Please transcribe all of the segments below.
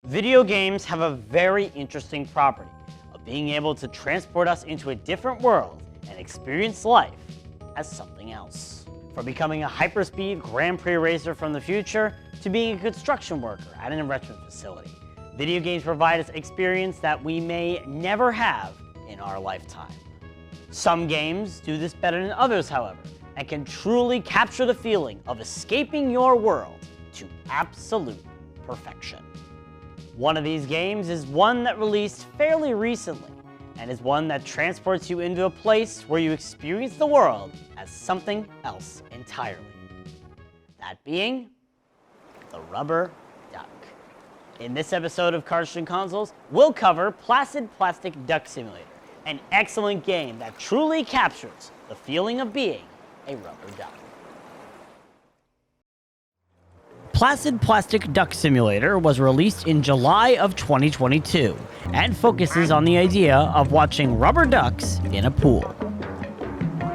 Video games have a very interesting property of being able to transport us into a different world and experience life as something else. From becoming a hyperspeed Grand Prix racer from the future to being a construction worker at an enrichment facility, video games provide us experience that we may never have in our lifetime. Some games do this better than others, however, and can truly capture the feeling of escaping your world to absolute perfection. One of these games is one that released fairly recently, and is one that transports you into a place where you experience the world as something else entirely. That being the rubber duck. In this episode of Cartridges and Consoles, we'll cover Placid Plastic Duck Simulator, an excellent game that truly captures the feeling of being a rubber duck. Placid Plastic Duck Simulator was released in July of 2022 and focuses on the idea of watching rubber ducks in a pool.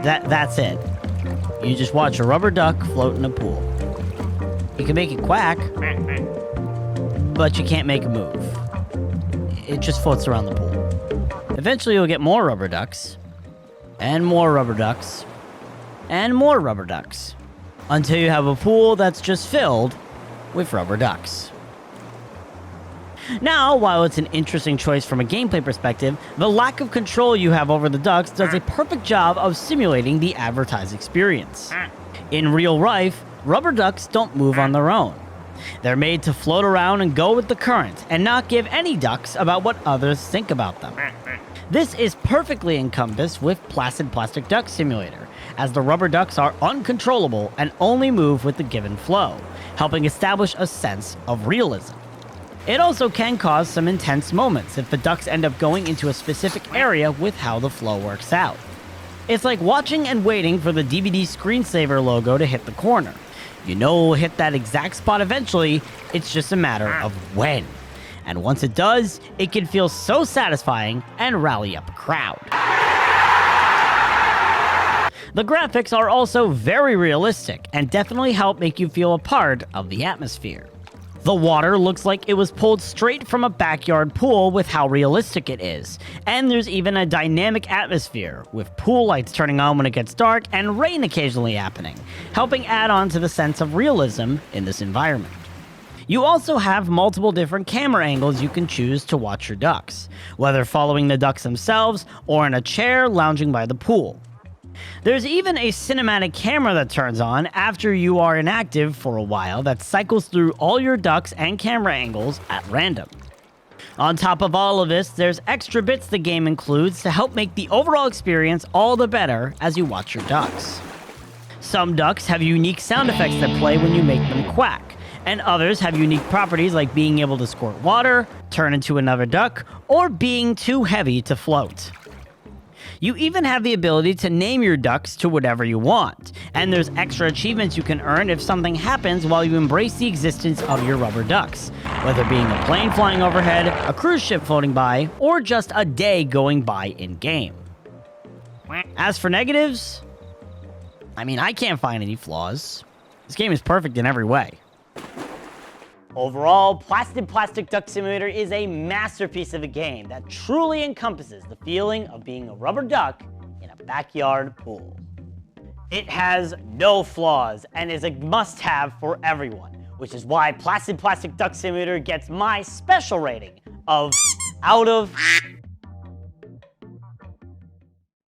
That's it. You just watch a rubber duck float in a pool. You can make it quack, but you can't make it move. It just floats around the pool. Eventually you'll get more rubber ducks, and more rubber ducks, and more rubber ducks, until you have a pool that's just filled with rubber ducks. Now, while it's an interesting choice from a gameplay perspective, the lack of control you have over the ducks does a perfect job of simulating the advertised experience. In real life, rubber ducks don't move on their own. They're made to float around and go with the current, and not give any ducks about what others think about them. This is perfectly encompassed with Placid Plastic Duck Simulator, as the rubber ducks are uncontrollable and only move with the given flow, helping establish a sense of realism. It also can cause some intense moments if the ducks end up going into a specific area with how the flow works out. It's like watching and waiting for the DVD screensaver logo to hit the corner. You know it will hit that exact spot eventually, it's just a matter of when. And once it does, it can feel so satisfying and rally up a crowd. The graphics are also very realistic and definitely help make you feel a part of the atmosphere. The water looks like it was pulled straight from a backyard pool with how realistic it is, and there's even a dynamic atmosphere, with pool lights turning on when it gets dark and rain occasionally happening, helping add on to the sense of realism in this environment. You also have multiple different camera angles you can choose to watch your ducks, whether following the ducks themselves or in a chair lounging by the pool. There's even a cinematic camera that turns on after you are inactive for a while that cycles through all your ducks and camera angles at random. On top of all of this, there's extra bits the game includes to help make the overall experience all the better as you watch your ducks. Some ducks have unique sound effects that play when you make them quack, and others have unique properties like being able to squirt water, turn into another duck, or being too heavy to float. You even have the ability to name your ducks to whatever you want, and there's extra achievements you can earn if something happens while you embrace the existence of your rubber ducks, whether being a plane flying overhead, a cruise ship floating by, or just a day going by in-game. As for negatives, I can't find any flaws. This game is perfect in every way. Overall, Placid Plastic Duck Simulator is a masterpiece of a game that truly encompasses the feeling of being a rubber duck in a backyard pool. It has no flaws and is a must-have for everyone, which is why Placid Plastic Duck Simulator gets my special rating of out of